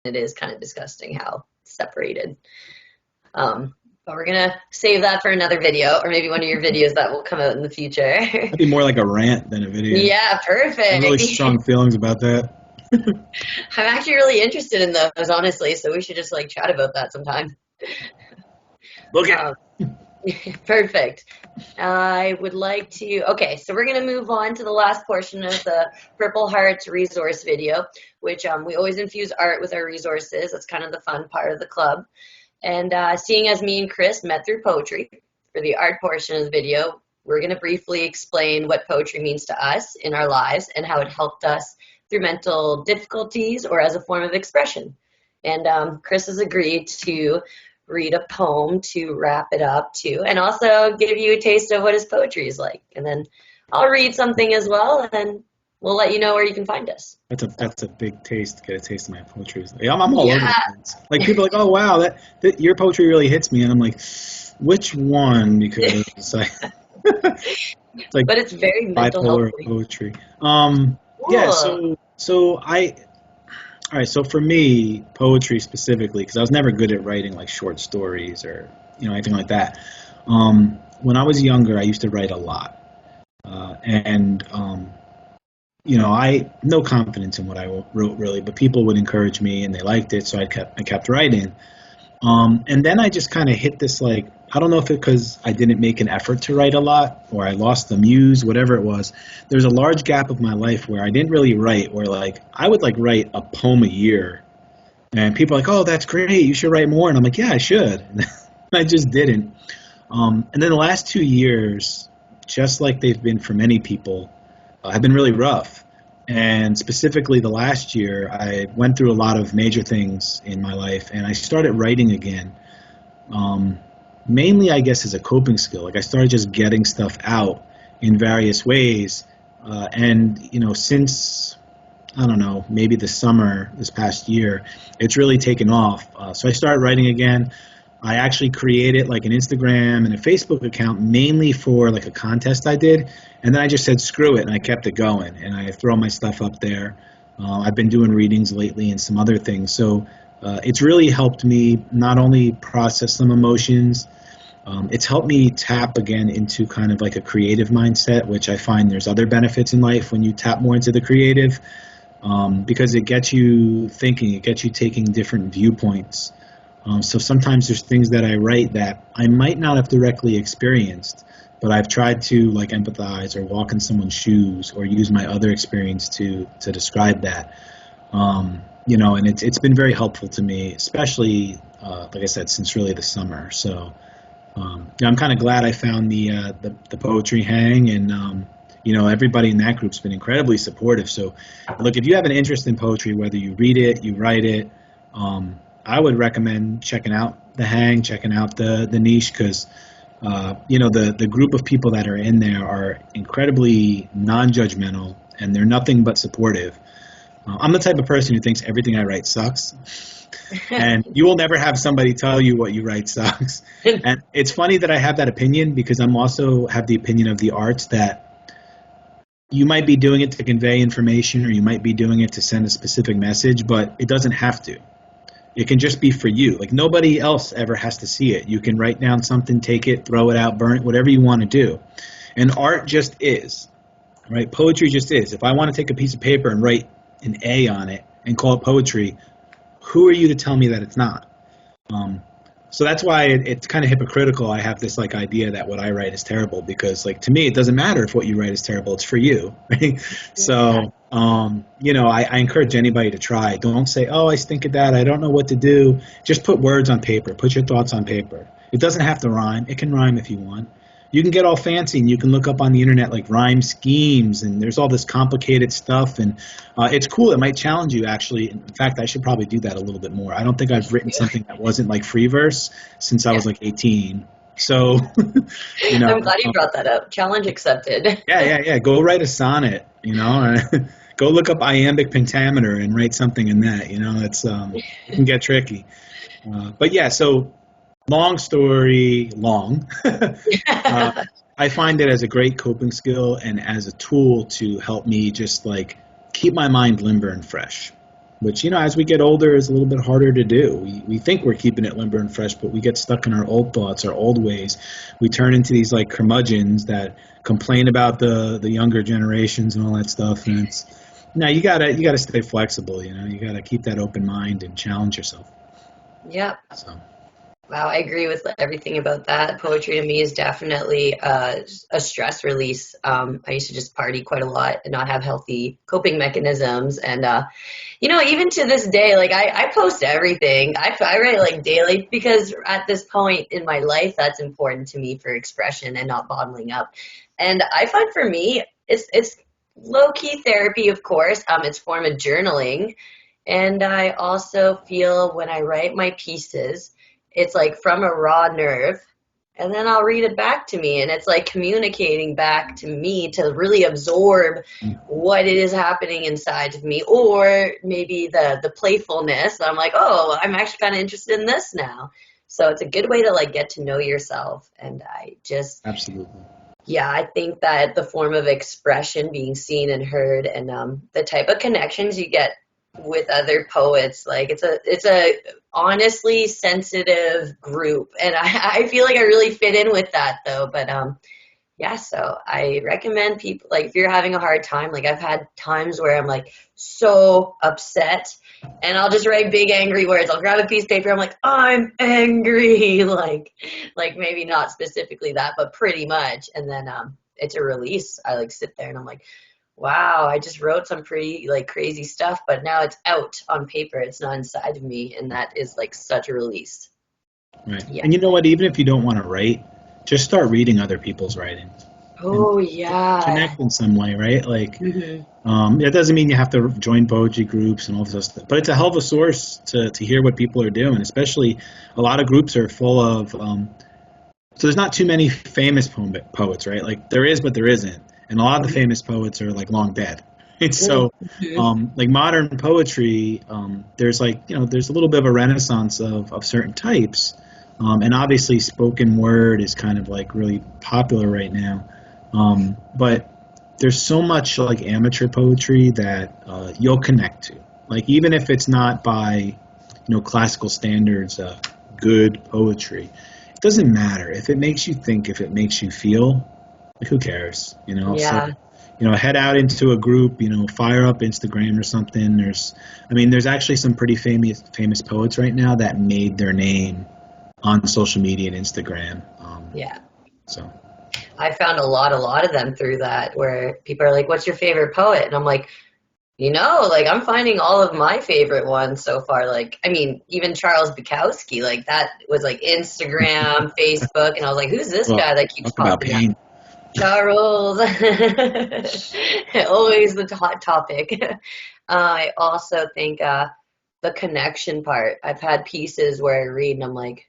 it is kind of disgusting how separated. But we're gonna save that for another video, or maybe one of your videos that will come out in the future. That'd be more like a rant than a video. Yeah, I have really perfect. strong feelings about that. I'm actually really interested in those, honestly, so we should just like chat about that sometime. Look at Perfect. I would like to, okay, so we're going to move on to the last portion of the Purple Heart resource video, which we always infuse art with our resources. That's kind of the fun part of the club. And seeing as me and Chris met through poetry, for the art portion of the video, we're going to briefly explain what poetry means to us in our lives and how it helped us through mental difficulties or as a form of expression. And Chris has agreed to read a poem to wrap it up too, and also give you a taste of what his poetry is like. And then I'll read something as well, and we'll let you know where you can find us. That's a big taste to get a taste of my poetry. Yeah, I'm all over the place. Like people are like, oh wow, that your poetry really hits me, and I'm like, which one? Because it's like, but it's very mental bipolar health poetry. Cool. Yeah. All right. So for me, poetry specifically, because I was never good at writing like short stories or anything like that. When I was younger, I used to write a lot, and I no confidence in what I wrote really, but people would encourage me and they liked it, so I kept writing. And then I just kind of hit this, like, I don't know if it because I didn't make an effort to write a lot or I lost the muse, whatever it was. There's a large gap of my life where I didn't really write, where like I would like write a poem a year, and people are like, oh, that's great, you should write more. And I'm like, yeah, I should. And I just didn't. And then the last 2 years, just like they've been for many people, have been really rough. And specifically the last year, I went through a lot of major things in my life, and I started writing again. Mainly, I guess, as a coping skill. Like I started just getting stuff out in various ways. And since, I don't know, maybe the summer this past year, it's really taken off. So I started writing again. I actually created like an Instagram and a Facebook account mainly for like a contest I did. And then I just said, screw it. And I kept it going. And I throw my stuff up there. I've been doing readings lately and some other things. So it's really helped me not only process some emotions, it's helped me tap again into kind of like a creative mindset, which I find there's other benefits in life when you tap more into the creative, because it gets you thinking, it gets you taking different viewpoints. So sometimes there's things that I write that I might not have directly experienced, but I've tried to like empathize or walk in someone's shoes or use my other experience to describe that. And it's been very helpful to me, especially, like I said, since really the summer. So, I'm kind of glad I found the poetry hang, and, everybody in that group's been incredibly supportive. So, look, if you have an interest in poetry, whether you read it, you write it, I would recommend checking out the hang, checking out the niche, because, the group of people that are in there are incredibly non-judgmental, and they're nothing but supportive. I'm the type of person who thinks everything I write sucks, and you will never have somebody tell you what you write sucks. And it's funny that I have that opinion, because I'm also have the opinion of the arts that you might be doing it to convey information, or you might be doing it to send a specific message, but it doesn't have to. It can just be for you. Like nobody else ever has to see it. You can write down something, take it, throw it out, burn it, whatever you want to do. And art just is, right? Poetry just is. If I want to take a piece of paper and write an A on it and call it poetry, who are you to tell me that it's not? So that's why it's kind of hypocritical. I have this like idea that what I write is terrible, because like to me it doesn't matter if what you write is terrible. It's for you, right? So I encourage anybody to try. Don't say, oh, I stink at that, I don't know what to do. Just put words on paper. Put your thoughts on paper. It doesn't have to rhyme. It can rhyme if you want. You can get all fancy, and you can look up on the internet like rhyme schemes, and there's all this complicated stuff, and it's cool. It might challenge you, actually. In fact, I should probably do that a little bit more. I don't think I've written something that wasn't like free verse since I was like 18. So, I'm glad you brought that up. Challenge accepted. Yeah. Go write a sonnet, Go look up iambic pentameter and write something in that, It's it can get tricky. But yeah, so long story long, I find it as a great coping skill and as a tool to help me just like keep my mind limber and fresh. which, as we get older, is a little bit harder to do. We think we're keeping it limber and fresh, but we get stuck in our old thoughts, our old ways. We turn into these like curmudgeons that complain about the younger generations and all that stuff. And it's, now you gotta stay flexible. You gotta keep that open mind and challenge yourself. Yep. So. Wow, I agree with everything about that. Poetry to me is definitely a stress release. I used to just party quite a lot and not have healthy coping mechanisms. And, even to this day, like I post everything. I write like daily because at this point in my life, that's important to me for expression and not bottling up. And I find for me, it's low key therapy, of course. It's a form of journaling. And I also feel when I write my pieces, it's like from a raw nerve, and then I'll read it back to me, and it's like communicating back to me to really absorb what it is happening inside of me, or maybe the playfulness. I'm like, oh, I'm actually kind of interested in this now. So it's a good way to like get to know yourself. And I just Absolutely. yeah, I think that the form of expression, being seen and heard, and the type of connections you get with other poets, like it's a honestly sensitive group, and I feel like I really fit in with that though. But yeah, so I recommend people, like, if you're having a hard time, like I've had times where I'm like so upset, and I'll just write big angry words. I'll grab a piece of paper, I'm like, I'm angry, like maybe not specifically that, but pretty much. And then it's a release. I like sit there and I'm like, wow, I just wrote some pretty like crazy stuff, but now it's out on paper. It's not inside of me, and that is like such a release. Right. Yeah. And you know what? Even if you don't want to write, just start reading other people's writing and Oh yeah. connect in some way, right? Like, Hmm. it doesn't mean you have to join poetry groups and all this stuff, but it's a hell of a source to hear what people are doing. Especially, a lot of groups are full of. So there's not too many famous poets, right? Like there is, but there isn't. And a lot of the famous poets are like long dead. And so, Hmm. like modern poetry, there's like, there's a little bit of a renaissance of certain types. And obviously spoken word is kind of like really popular right now. But there's so much like amateur poetry that you'll connect to. Like even if it's not by, classical standards, good poetry, it doesn't matter. If it makes you think, if it makes you feel, like, who cares? So, Yeah. head out into a group, fire up Instagram or something. There's actually some pretty famous poets right now that made their name on social media and Instagram. Yeah. So, I found a lot of them through that, where people are like, what's your favorite poet? And I'm like, like I'm finding all of my favorite ones so far. Like, I mean, even Charles Bukowski, like that was like Instagram, Facebook, and I was like, who's this well, guy that keeps talk about popping up? pain. Charles, always the hot topic. I also think the connection part. I've had pieces where I read and I'm like,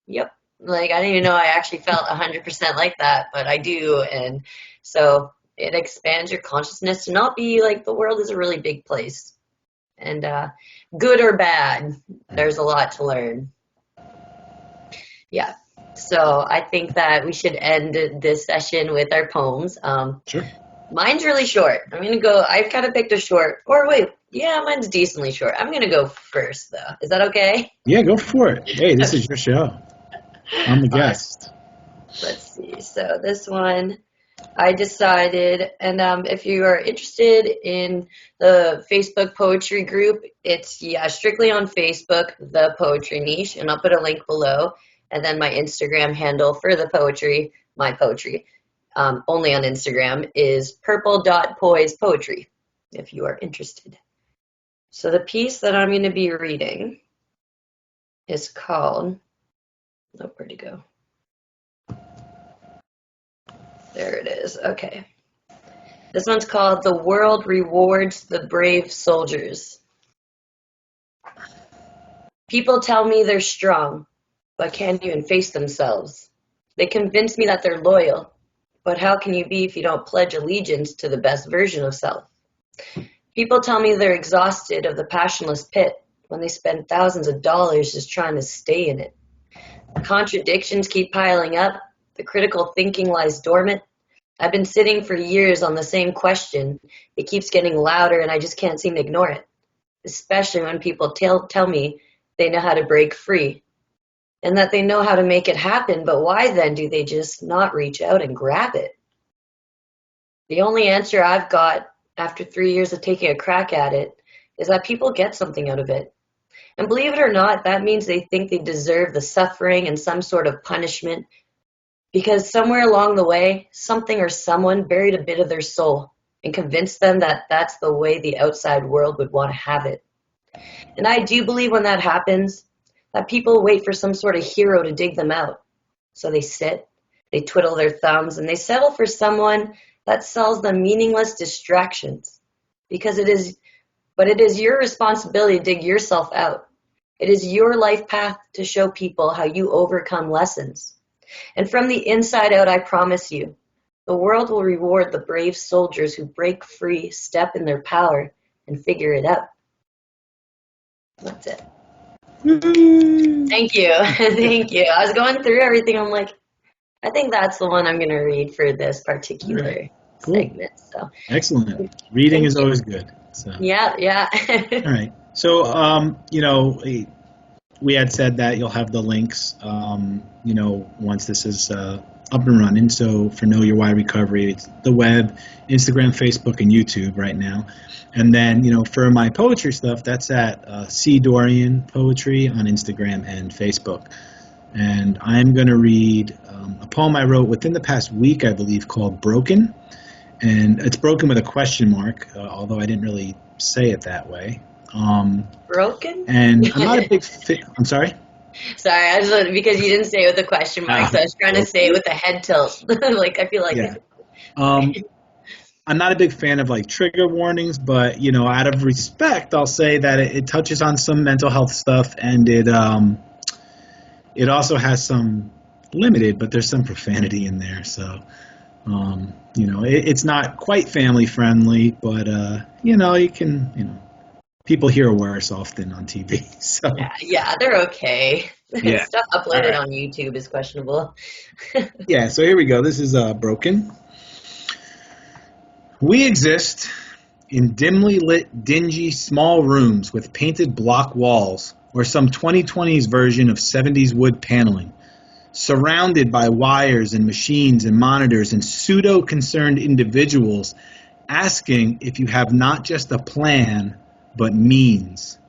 yep. Like I didn't even know I actually felt 100% like that, but I do. And so it expands your consciousness to not be like the world is a really big place. And good or bad, there's a lot to learn. Yeah. So I think that we should end this session with our poems. Sure. Mine's really short. I've kind of picked a short, or wait, yeah, mine's decently short. I'm going to go first, though. Is that okay? Yeah, go for it. Hey, this is your show. I'm the guest. Let's see. So this one, I decided, and if you are interested in the Facebook poetry group, it's, strictly on Facebook, The Poetry Niche, and I'll put a link below. And then my Instagram handle for the poetry, my poetry, only on Instagram, is purple.poise poetry, if you are interested. So the piece that I'm going to be reading is called, where'd it go? There it is. Okay. This one's called The World Rewards the Brave Soldiers. People tell me they're strong, but can't even face themselves. They convince me that they're loyal, but how can you be if you don't pledge allegiance to the best version of self? People tell me they're exhausted of the passionless pit when they spend thousands of dollars just trying to stay in it. The contradictions keep piling up. The critical thinking lies dormant. I've been sitting for years on the same question. It keeps getting louder and I just can't seem to ignore it. especially when people tell me they know how to break free and that they know how to make it happen, but why then do they just not reach out and grab it? The only answer I've got after 3 years of taking a crack at it is that people get something out of it. And believe it or not, that means they think they deserve the suffering and some sort of punishment because somewhere along the way, something or someone buried a bit of their soul and convinced them that that's the way the outside world would want to have it. And I do believe when that happens, that people wait for some sort of hero to dig them out. So they sit, they twiddle their thumbs, and they settle for someone that sells them meaningless distractions. Because it is your responsibility to dig yourself out. It is your life path to show people how you overcome lessons. And from the inside out, I promise you, the world will reward the brave soldiers who break free, step in their power, and figure it out. That's it. Thank you. Thank you. I was going through everything. I'm like, I think that's the one I'm going to read for this particular segment. So excellent. Reading is always good. So. Yeah. All right. So, we had said that you'll have the links, once this is up and running. So for Know Your Why Recovery, it's the web, Instagram, Facebook, and YouTube right now. And then, for my poetry stuff, that's at C. Dorian Poetry on Instagram and Facebook. And I'm going to read a poem I wrote within the past week, I believe, called Broken. And it's broken with a question mark, although I didn't really say it that way. Broken? And I'm not a big I'm sorry? Sorry, I just because you didn't say it with a question mark, so I was trying to say it with a head tilt. Like, I feel like... Yeah. I'm not a big fan of, trigger warnings, but, out of respect, I'll say that it touches on some mental health stuff, and it also has some limited, but there's some profanity in there, so... it's not quite family friendly, but you can, people hear worse often on TV. So yeah, they're okay. Yeah. Stuff uploaded on YouTube is questionable. Yeah, so here we go. This is Broken. We exist in dimly lit, dingy, small rooms with painted block walls, or some 2020s version of 70s wood paneling. Surrounded by wires and machines and monitors and pseudo-concerned individuals asking if you have not just a plan, but means.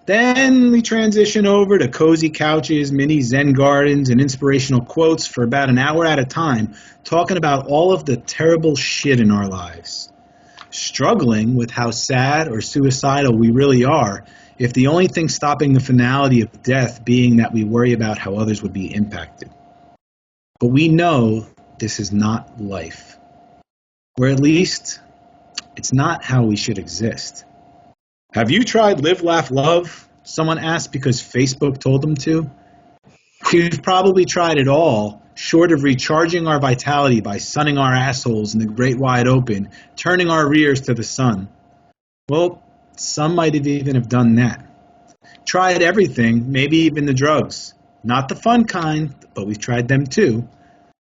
Then we transition over to cozy couches, mini Zen gardens, and inspirational quotes for about an hour at a time, talking about all of the terrible shit in our lives. Struggling with how sad or suicidal we really are, if the only thing stopping the finality of death being that we worry about how others would be impacted. But we know this is not life. Or at least, it's not how we should exist. Have you tried Live, Laugh, Love? Someone asked because Facebook told them to. We've probably tried it all, short of recharging our vitality by sunning our assholes in the great wide open, turning our rears to the sun. Well, some might even have done that. Tried everything, maybe even the drugs. Not the fun kind, but we've tried them too.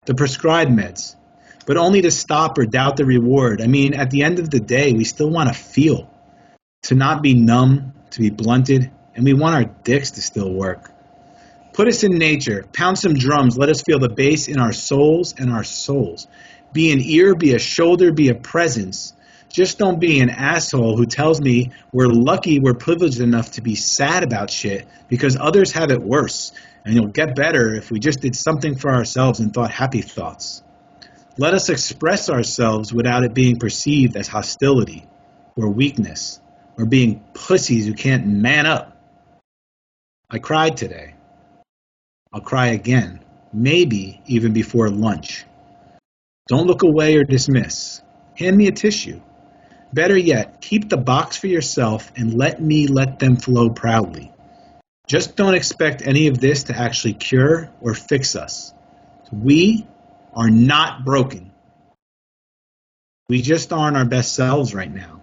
The prescribed meds. But only to stop or doubt the reward. I mean, at the end of the day, we still want to feel. To not be numb, to be blunted, and we want our dicks to still work. Put us in nature, pound some drums, let us feel the bass in our souls and our souls. Be an ear, be a shoulder, be a presence. Just don't be an asshole who tells me we're lucky we're privileged enough to be sad about shit because others have it worse, and you'll get better if we just did something for ourselves and thought happy thoughts. Let us express ourselves without it being perceived as hostility or weakness or being pussies who can't man up. I cried today. I'll cry again, maybe even before lunch. Don't look away or dismiss. Hand me a tissue. Better yet, keep the box for yourself and let me let them flow proudly. Just don't expect any of this to actually cure or fix us. We are not broken. We just aren't our best selves right now,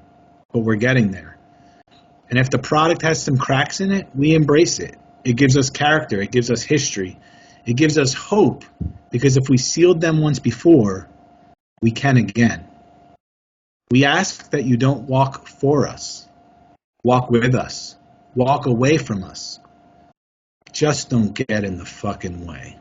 but we're getting there. And if the product has some cracks in it, we embrace it. It gives us character. It gives us history. It gives us hope, because if we sealed them once before, we can again. We ask that you don't walk for us. Walk with us. Walk away from us. Just don't get in the fucking way.